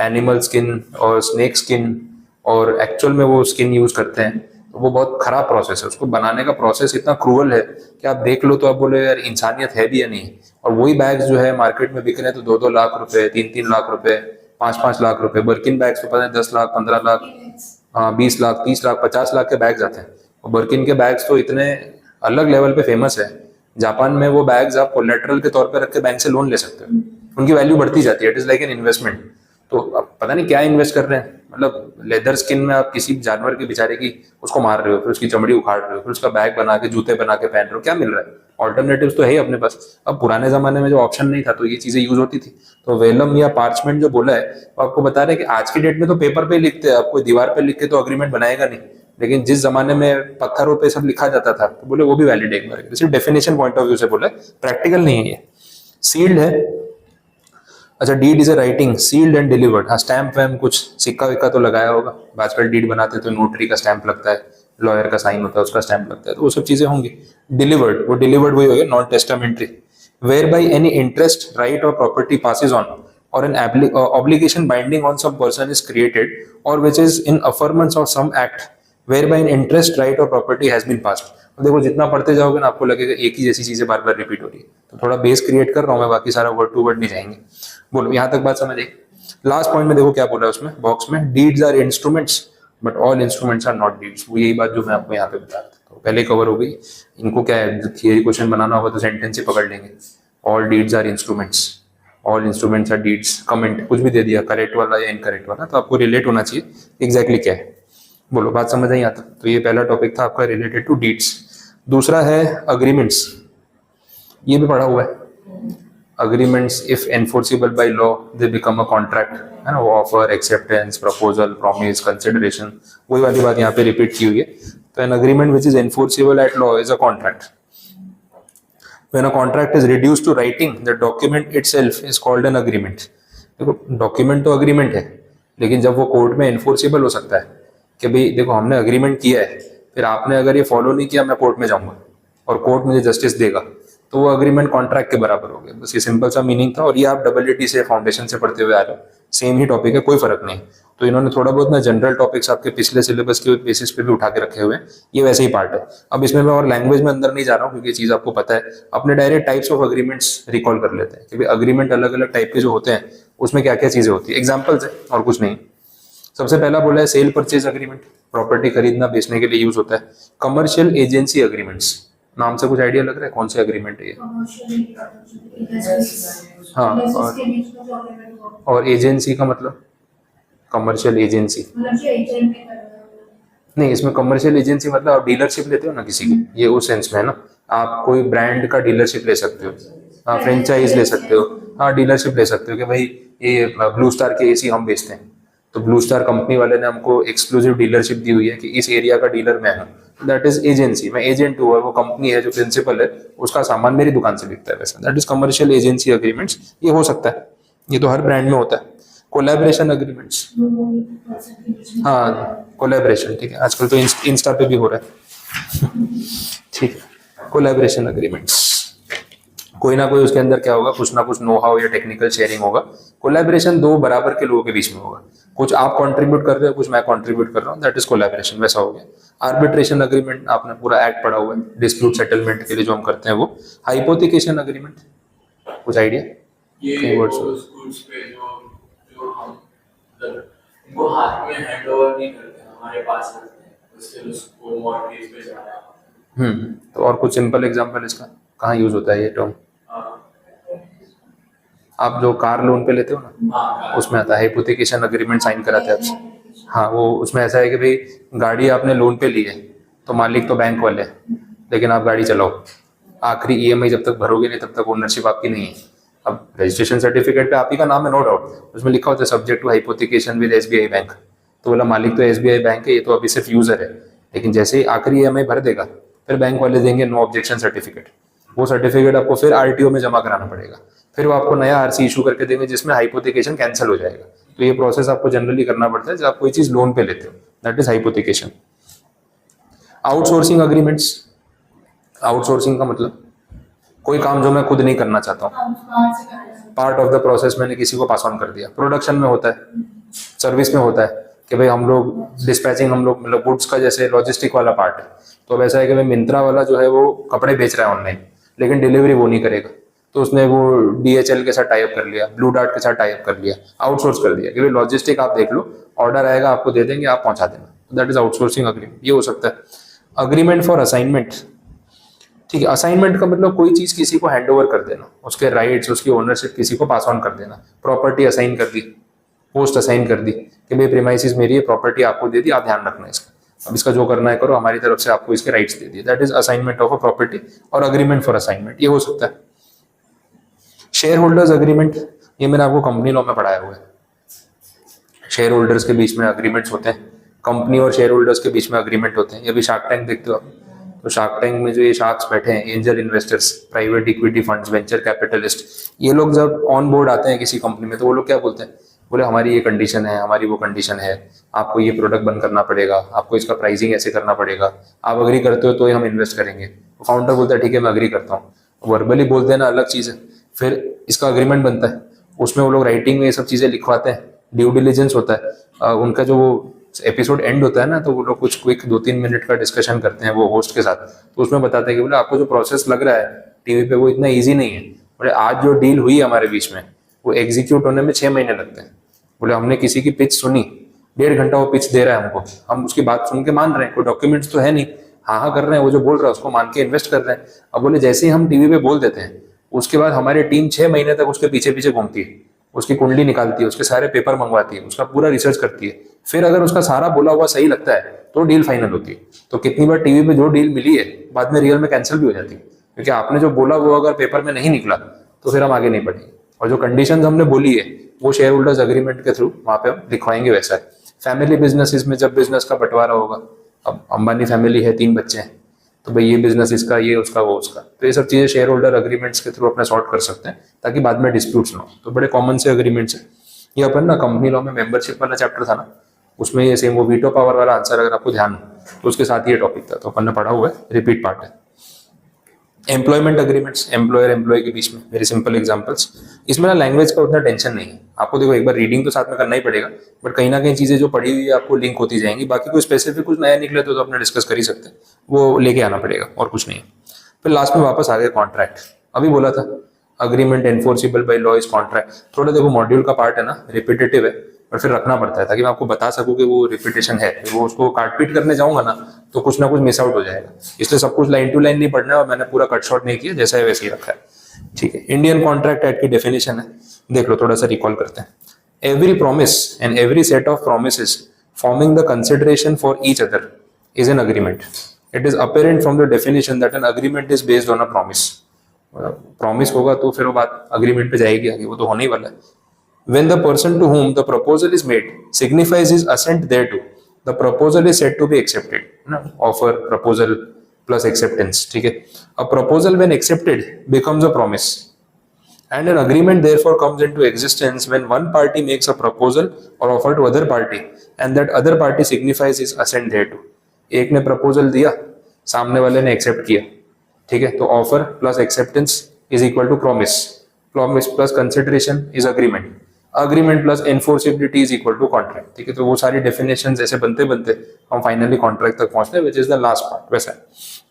एनिमल स्किन और स्नेक स्किन और एक्चुअल में वो स्किन यूज करते हैं, तो वो बहुत खराब प्रोसेस है, उसको बनाने का प्रोसेस इतना क्रूअल है कि आप देख लो तो आप बोले यार इंसानियत है भी या नहीं। और वही बैग्स जो है मार्केट में बिक रहे हैं तो 2-2 लाख रुपए, 3-3 लाख रुपए, 5-5 लाख रुपए। बर्किन बैग्स तो पता है 10 लाख, 15 लाख, 20 लाख, 30 लाख, 50 लाख के बैग्स आते हैं। और बर्किन के बैग्स तो इतने अलग लेवल पे फेमस है, जापान में वो बैग्स आप कोलेटरल के तौर पे रख के बैंक से लोन ले सकते हो, उनकी वैल्यू बढ़ती जाती है, it is like an investment. तो अब पता नहीं क्या इन्वेस्ट कर रहे हैं, मतलब लेदर स्किन में आप किसी जानवर के बेचारे की उसको मार रहे हो, फिर उसकी चमड़ी उखाड़ रहे हो, फिर उसका बैग बना के जूते बना के पहन रहे हो, क्या मिल रहा है? ऑल्टरनेटिव्स तो है ही अपने पास। अब पुराने जमाने में जो ऑप्शन नहीं था तो ये चीजें यूज होती थी। तो वेलम या पार्चमेंट जो बोला है वो आपको बता रहे हैं कि आज की डेट में तो पेपर पे लिखते हैं, आप कोई दीवार पे लिख के तो अग्रीमेंट बनाएगा नहीं, लेकिन जिस जमाने में पत्थरों पे सब लिखा जाता था तो बोले वो भी वैलिड है एक बार, सिर्फ डेफिनेशन पॉइंट ऑफ व्यू से बोला, प्रैक्टिकल नहीं है ये। सील्ड है, अच्छा, deed is a writing sealed and delivered. हाँ, स्टैंप वैम कुछ सिक्का विक्का तो लगाया होगा, आजकल डीड बनाते तो नोटरी का स्टैंप लगता है, लॉयर का साइन होता है उसका स्टैंप लगता है, तो वो सब चीजें होंगी। डिलीवर्ड, वो डिलीवर्ड वही हो गया non testamentary. Whereby any interest, right or property passes on or an obligation binding on some person is created or which is in affirmance of some act whereby an interest, right or property has been passed। अब देखो जितना पढ़ते जाओगे ना आपको लगेगा एक ही जैसी चीजें बार बार रिपीट हो रही है, तो थोड़ा बेस क्रिएट कर रहा हूँ मैं, बाकी सारा वर्ड टू वर्ड नहीं जाएंगे। बोलो यहाँ तक बात समझ आई? लास्ट पॉइंट में देखो क्या बोला है उसमें बॉक्स में, deeds are instruments but all instruments are not deeds. वो यही बात जो मैं आपको यहाँ पे बता रहा था, तो पहले कवर हो गई। इनको क्या है, थियरी क्वेश्चन बनाना होगा तो सेंटेंस ही पकड़ लेंगे। All deeds are instruments, all instruments are deeds, comment कुछ भी दे दिया करेक्ट वाला या इनकरेक्ट वाला, तो आपको रिलेट होना चाहिए एग्जैक्टली क्या है। बोलो बात समझ आई आता? तो ये पहला टॉपिक था आपका रिलेटेड टू डीड्स। दूसरा है अग्रीमेंट्स, ये भी पढ़ा हुआ है। Agreements if enforceable by law they become a contract, है ना, वो offer, acceptance, proposal, promise, consideration, वही वाली बात यहाँ पे रिपीट की हुई है। तो an agreement which is enforceable at law is a contract. When a contract is reduced to writing, the document itself is called an agreement। देखो डॉक्यूमेंट तो अग्रीमेंट है, लेकिन जब वो कोर्ट में एनफोर्सेबल हो सकता है कि भाई देखो हमने अग्रीमेंट किया है, फिर आपने अगर ये फॉलो नहीं किया मैं कोर्ट में जाऊंगा और कोर्ट मुझे जस्टिस देगा, तो वो अग्रीमेंट कॉन्ट्रैक्ट के बराबर हो गया। बस ये सिंपल सा मीनिंग था, और ये आप डब्ल्यूटी से फाउंडेशन से पढ़ते हुए आ रहे हो, सेम ही टॉपिक है, कोई फर्क नहीं। तो इन्होंने थोड़ा बहुत ना जनरल टॉपिक्स आपके पिछले सिलेबस के बेसिस पे भी उठा के रखे हुए हैं, ये वैसे ही पार्ट है। अब इसमें मैं और लैंग्वेज में अंदर नहीं जा रहा हूँ क्योंकि ये चीज आपको पता है। अपने direct types of agreements recall कर लेते हैं कि भाई अग्रीमेंट अलग अलग टाइप के जो होते हैं उसमें क्या क्या चीजें होती है, एग्जाम्पल्स है और कुछ नहीं। सबसे पहला बोला है सेल परचेज अग्रीमेंट, प्रॉपर्टी खरीदना बेचने के लिए यूज होता है। कमर्शियल एजेंसी अग्रीमेंट्स, नाम से कुछ आइडिया लग रहा है कौन से अग्रीमेंट है ये? हाँ, और एजेंसी का मतलब कमर्शियल एजेंसी, नहीं, इसमें कमर्शियल एजेंसी मतलब आप डीलरशिप लेते हो ना किसी की, ये उस सेंस में है ना। आप कोई ब्रांड का डीलरशिप ले सकते हो, हाँ फ्रेंचाइज ले सकते हो, हाँ डीलरशिप ले सकते हो कि भाई ये ब्लू स्टार के एसी हम बेचते हैं, तो ब्लू स्टार कंपनी वाले ने हमको एक्सक्लूसिव डीलरशिप दी हुई है कि इस एरिया का डीलर मैं हूँ, दैट इज एजेंसी। मैं एजेंट हूँ और वो कंपनी है जो प्रिंसिपल है उसका सामान मेरी दुकान से बिकता है, वैसा that is commercial agency agreements. ये हो सकता है, ये तो हर ब्रांड में होता है। कोलैबोरेशन अग्रीमेंट्स, हाँ कोलैबोरेशन, ठीक है, आजकल तो इंस्टा पे भी हो रहा है। ठीक है, कोलैबोरेशन अग्रीमेंट्स, कोई ना कोई उसके अंदर क्या होगा, कुछ ना कुछ नो हाउ या टेक्निकल शेयरिंग होगा। कोलैबोरेशन दो बराबर के लोगों के बीच में होगा, कुछ आप कंट्रीब्यूट कर रहे हो, कुछ मैं कंट्रीब्यूट कर रहा हूँ, दैट इज कोलैबोरेशन, वैसा हो गया। आर्बिट्रेशन अग्रीमेंट, आपने पूरा एक्ट पढ़ा हुआ है, डिस्प्यूट सेटलमेंट के लिए जो हम करते हैं वो। हाइपोथिकेशन अग्रीमेंट, कुछ आइडिया? ये कई words हो। स्कूल्स पे जो जो हम मतलब उनको हाथ में हैंड ओवर नहीं करते, हमारे पास रखते हैं, उससे उसको मॉर्गेज पे जा रहा है। तो और कुछ सिंपल एग्जांपल इसका कहाँ यूज होता है ये टर्म? आप जो कार लोन पे लेते हो ना, हाँ, उसमें आता है हाइपोथिकेशन अग्रीमेंट, साइन कराते हैं आपसे। हाँ, वो उसमें ऐसा है कि भाई गाड़ी आपने लोन पे ली है तो मालिक तो बैंक वाले हैं, लेकिन आप गाड़ी चलाओ, आखिरी ईएमआई जब तक भरोगे नहीं तब तक ओनरशिप आपकी नहीं है। अब रजिस्ट्रेशन सर्टिफिकेट पे आप ही का नाम है, नो डाउट, उसमें लिखा होता है subject to hypothecation with SBI bank, तो बोला मालिक तो एसबीआई बैंक है, ये तो अभी सिर्फ यूजर है, लेकिन जैसे ही आखिरी ईएमआई भर देगा फिर बैंक वाले देंगे नो ऑब्जेक्शन सर्टिफिकेट। वो सर्टिफिकेट आपको फिर आरटीओ में जमा कराना पड़ेगा, फिर वो आपको नया आरसी इशू करके देंगे जिसमें हाइपोथिकेशन कैंसिल हो जाएगा। तो ये प्रोसेस आपको जनरली करना पड़ता है जब आप कोई चीज लोन पे लेते हो, that is hypothecation. Outsourcing agreements, outsourcing का मतलब कोई काम जो मैं खुद नहीं करना चाहता हूँ, पार्ट ऑफ द प्रोसेस मैंने किसी को पास ऑन कर दिया। प्रोडक्शन में होता है, सर्विस में होता है कि भाई हम लोग डिस्पैचिंग, हम लोग मतलब गुड्स का जैसे लॉजिस्टिक वाला पार्ट है, तो अब ऐसा है कि भाई मिंत्रा वाला जो है वो कपड़े बेच रहा है ऑनलाइन, लेकिन डिलीवरी वो नहीं करेगा, तो उसने वो डीएचएल के साथ टाई अप कर लिया, ब्लू डार्ट के साथ टाई अप कर लिया, आउटसोर्स कर दिया कि भाई लॉजिस्टिक आप देख लो, ऑर्डर आएगा आपको दे देंगे, आप पहुंचा देना, दैट इज आउटसोर्सिंग अग्रीमेंट। ये हो सकता है। अग्रीमेंट फॉर असाइनमेंट, ठीक है, असाइनमेंट का मतलब कोई चीज किसी को हैंड ओवर कर देना, उसके राइट्स, उसकी ओनरशिप किसी को पास ऑन कर देना। प्रॉपर्टी असाइन कर दी, पोस्ट असाइन कर दी कि भाई प्रीमाइसिस मेरी है, प्रॉपर्टी आपको दे दी, आप ध्यान रखना इसका, अब इसका जो करना है करो, हमारी तरफ से आपको इसके राइट्स दे दिए, that is assignment of a property और अग्रीमेंट फॉर असाइनमेंट, ये हो सकता है। शेयर होल्डर्स अग्रीमेंट, ये मैंने आपको कंपनी लॉ में पढ़ाया हुआ है। शेयर होल्डर्स के बीच में अग्रीमेंट्स होते हैं, कंपनी और शेयर होल्डर्स के बीच में अग्रीमेंट होते हैं। ये भी शार्क टैंक देखते हो आप, तो शार्क टैंक में जो ये शार्क्स बैठे हैं, angel investors, private equity funds, venture capitalist, ये लोग जब ऑन बोर्ड आते हैं किसी कंपनी में तो वो लोग क्या बोलते हैं, बोले हमारी ये कंडीशन है, हमारी वो कंडीशन है, आपको ये प्रोडक्ट बंद करना पड़ेगा, आपको इसका प्राइसिंग ऐसे करना पड़ेगा, आप अग्री करते हो तो ही हम इन्वेस्ट करेंगे। फाउंडर बोलता है ठीक है मैं अग्री करता हूँ, वर्बली बोलते हैं ना अलग चीज़ है, फिर इसका अग्रीमेंट बनता है, उसमें वो लोग राइटिंग में ये सब चीज़ें लिखवाते हैं, ड्यू डिलिजेंस होता है। उनका जो एपिसोड एंड होता है ना, तो वो लोग कुछ क्विक 2-3 मिनट का डिस्कशन करते हैं वो होस्ट के साथ, तो उसमें बताते हैं कि बोले आपको जो प्रोसेस लग रहा है टीवी पे वो इतना ईजी नहीं है, बोले आज जो डील हुई हमारे बीच में वो एग्जीक्यूट होने में 6 महीने लगते हैं। बोले हमने किसी की पिच सुनी, 1.5 घंटा वो पिच दे रहा है हमको, हम उसकी बात सुन के मान रहे हैं, कोई डॉक्यूमेंट्स तो है नहीं, हाँ कर रहे हैं, वो जो बोल रहा है उसको मान के इन्वेस्ट कर रहे हैं। अब बोले जैसे ही हम टीवी पे बोल देते हैं उसके बाद हमारी टीम 6 महीने तक उसके पीछे पीछे घूमती है, उसकी कुंडली निकालती है, उसके सारे पेपर मंगवाती है, उसका पूरा रिसर्च करती है, फिर अगर उसका सारा बोला हुआ सही लगता है तो डील फाइनल होती है। तो कितनी बार टीवी पे जो डील मिली है बाद में रियल में कैंसिल भी हो जाती है, क्योंकि आपने जो बोला वो अगर पेपर में नहीं निकला तो फिर हम आगे नहीं बढ़ेंगे, और जो कंडीशंस हमने बोली है वो शेयर होल्डर्स अग्रीमेंट के थ्रू वहां पे हम लिखवाएंगे। वैसा है फैमिली बिजनेसेस में, जब बिजनेस का बंटवारा होगा, अब अंबानी फैमिली है, 3 बच्चे हैं, तो भाई ये बिजनेस इसका, ये उसका, वो उसका, तो ये सब चीजें शेयर होल्डर अग्रीमेंट्स के थ्रू अपना सॉर्ट कर सकते हैं ताकि बाद में डिस्प्यूट्स ना हो। तो बड़े कॉमन से अग्रीमेंट्स है ये। अपन ना कंपनी लॉ में मेंबरशिप वाला चैप्टर था ना, उसमें ये सेम वो वीटो पावर वाला आंसर अगर आपको ध्यान हो तो उसके साथ ये टॉपिक था, तो अपन ने पढ़ा हुआ है, रिपीट पार्ट है। एम्प्लॉयमेंट अग्रीमेंट्स, एम्प्लॉयर एम्प्लॉय के बीच में, वेरी सिंपल एग्जांपल्स। इसमें ना लैंग्वेज का उतना टेंशन नहीं है, आपको देखो एक बार रीडिंग तो साथ में करना ही पड़ेगा, बट कहीं ना कहीं चीजें जो पढ़ी हुई है आपको लिंक होती जाएंगी। बाकी कोई स्पेसिफिक कुछ नया निकले तो अपने डिस्कस कर ही सकते हैं, वो लेके आना पड़ेगा और कुछ नहीं है। फिर लास्ट में वापस आ गए कॉन्ट्रैक्ट, अभी बोला था agreement enforceable by law is contract. थोड़ा देखो मॉड्यूल का पार्ट है ना, रिपीटेटिव है, और फिर रखना पड़ता है ताकि मैं आपको बता सकूं कि वो रिपीटेशन है। वो उसको काट पीट करने जाऊंगा ना तो कुछ ना कुछ मिस आउट हो जाएगा, इसलिए सब कुछ लाइन टू लाइन नहीं पढ़ना है, और मैंने पूरा कट शॉर्ट नहीं किया, जैसा है वैसे ही रखा है। ठीक है, इंडियन कॉन्ट्रैक्ट एक्ट की डेफिनेशन है, देख लो, थोड़ा सा रिकॉल करते हैं। Every promise and every set of promises forming the consideration for each other is an agreement. It is apparent from the definition that an agreement is based on a promise. Promise होगा तो फिर वो बात agreement पे जाएगी आगे, वो तो होने ही वाला है. When the person to whom the proposal is made signifies his assent thereto, the proposal is said to be accepted. है ना, offer, proposal plus acceptance. ठीक है. A proposal when accepted becomes a promise, and an agreement therefore comes into existence when one party makes a proposal or offer to other party, and that other party signifies his assent thereto. एक ने proposal दिया, सामने वाले ने accept किया. ठीक है, तो offer plus acceptance is equal to promise, promise plus consideration is agreement, agreement plus enforceability is equal to contract. ठीक है, तो वो सारी डेफिनेशंस ऐसे बनते बनते हम फाइनली कॉन्ट्रैक्ट तक पहुंचते हैं, which is the last part. वैसा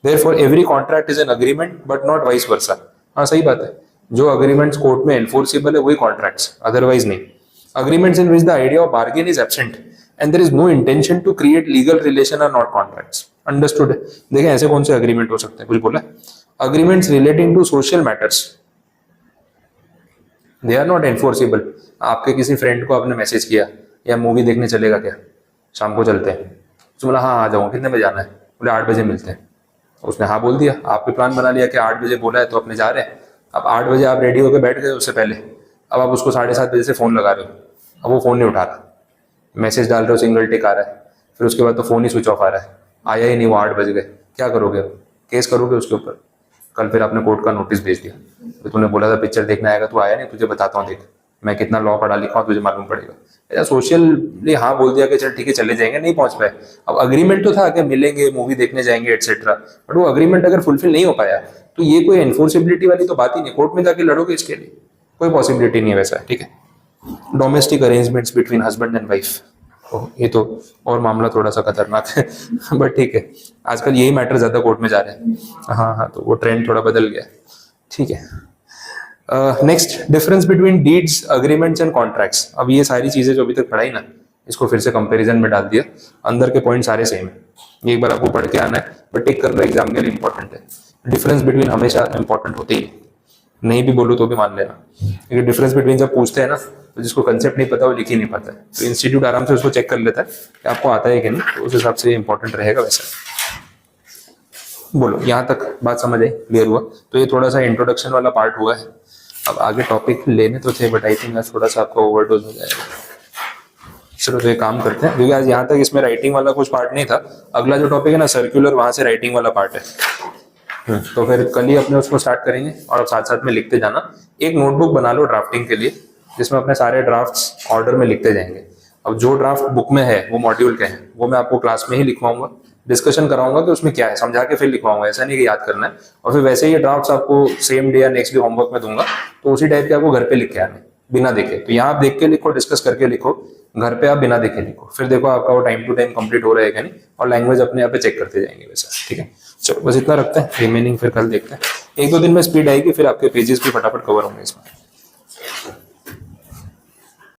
therefore every contract is an agreement but not vice versa. हाँ सही बात है, जो अग्रीमेंट्स कोर्ट में एनफोर्सिबल है वही कॉन्ट्रैक्ट्स, अदरवाइज नहीं. Agreements in which the idea of bargain is absent and there is no intention to create legal relation are not contracts. Understood? देखें ऐसे कौन से अग्रीमेंट हो सकते हैं, कुछ बोला? Agreements relating to social matters, they are not enforceable. आपके किसी फ्रेंड को आपने मैसेज किया, या मूवी देखने चलेगा क्या, शाम को चलते हैं, तो बोला हाँ आ जाऊँ, कितने बजे जाना है, बोले 8 बजे मिलते हैं. उसने हाँ बोल दिया, आपने प्लान बना लिया कि 8 बजे बोला है तो अपने जा रहे हैं. अब 8 बजे आप रेडी होकर बैठ गए उससे पहले, अब आप उसको 7:30 बजे से फ़ोन लगा रहे हो, अब वो फ़ोन नहीं उठा रहा, मैसेज डाल रहे हो सिंगल टिक आ रहा है, फिर उसके बाद तो फ़ोन ही स्विच ऑफ आ रहा है, आया ही नहीं, वो 8 बज गए, क्या करोगे? केस करोगे उसके ऊपर. कल फिर आपने कोर्ट का नोटिस भेज दिया, तो तूने बोला था पिक्चर देखने आएगा, तू आया नहीं, तुझे बताता हूँ देख मैं कितना लॉ पढ़ा लिखा हूँ, तुझे मालूम पड़ेगा. ऐसा सोशली हाँ बोल दिया कि चल ठीक है चले जाएंगे, नहीं पहुंच पाए. अब अग्रीमेंट तो था कि मिलेंगे, मूवी देखने जाएंगे एटसेट्रा, बट वो अग्रीमेंट अगर फुलफिल नहीं हो पाया तो ये कोई एनफोर्सिबिलिटी वाली तो बात ही नहीं, कोर्ट में जाके लड़ोगे इसके लिए, कोई पॉसिबिलिटी नहीं है वैसा. ठीक है. Domestic arrangements between husband and wife, ये तो और मामला थोड़ा सा खतरनाक है बट ठीक है, आजकल यही मैटर ज्यादा कोर्ट में जा रहे हैं. हाँ, तो वो ट्रेंड थोड़ा बदल गया. ठीक है. Next, difference between deeds, agreements and contracts. अब ये सारी चीजें जो अभी तक पढ़ाई ना, इसको फिर से कंपैरिजन में डाल दिया. अंदर के पॉइंट सारे सेम है, ये एक बार आपको पढ़ के आना है, बट टिक कर लो, एग्जाम के लिए इंपॉर्टेंट है. डिफरेंस बिटवीन हमेशा इंपॉर्टेंट होते ही, नहीं भी बोलो तो भी मान लेना, क्योंकि डिफरेंस बिटवीन जब पूछते हैं ना, तो जिसको कंसेप्ट नहीं पता वो लिख ही नहीं पाता है. तो इंस्टीट्यूट आराम से उसको चेक कर लेता है कि आपको आता है कि नहीं, तो उस हिसाब से इंपॉर्टेंट रहेगा. वैसा बोलो, यहाँ तक बात समझ आई, क्लियर हुआ? तो ये थोड़ा सा इंट्रोडक्शन वाला पार्ट हुआ है. अब आगे टॉपिक लेने तो थे, बट आई थिंक आज थोड़ा सा आपका ओवरडोज हो जाएगा. चलो तो ये काम करते हैं, क्योंकि आज यहाँ तक इसमें राइटिंग वाला कुछ पार्ट नहीं था. अगला जो टॉपिक है ना सर्कुलर, वहां से राइटिंग वाला पार्ट है. तो फिर कल ही अपने उसको स्टार्ट करेंगे, और साथ साथ में लिखते जाना. एक नोटबुक बना लो ड्राफ्टिंग के लिए, जिसमें अपने सारे ड्राफ्ट्स ऑर्डर में लिखते जाएंगे. अब जो ड्राफ्ट बुक में है वो मॉड्यूल के हैं, वो मैं आपको क्लास में ही लिखवाऊंगा, डिस्कशन कराऊंगा कि उसमें क्या है, समझा के फिर लिखवाऊंगा. ऐसा नहीं कि याद करना है. और फिर वैसे ही ये ड्राफ्ट्स आपको सेम डे या नेक्स्ट डे होमवर्क में दूंगा, तो उसी टाइप के आपको घर पे लिख के आने, बिना देखे. तो यहाँ आप देख के लिखो, डिस्कस करके लिखो, घर पे आप बिना देखे लिखो, फिर देखो आपका वो टाइम टू टाइम कंप्लीट हो रहा है कि नहीं, और लैंग्वेज अपने आप पे चेक करते जाएंगे वैसा. ठीक है, चलो बस इतना रखते हैं, रिमेनिंग फिर कल देखते हैं. 1-2 दिन में स्पीड आएगी, फिर आपके पेजेस भी फटाफट कवर होंगे इसमें.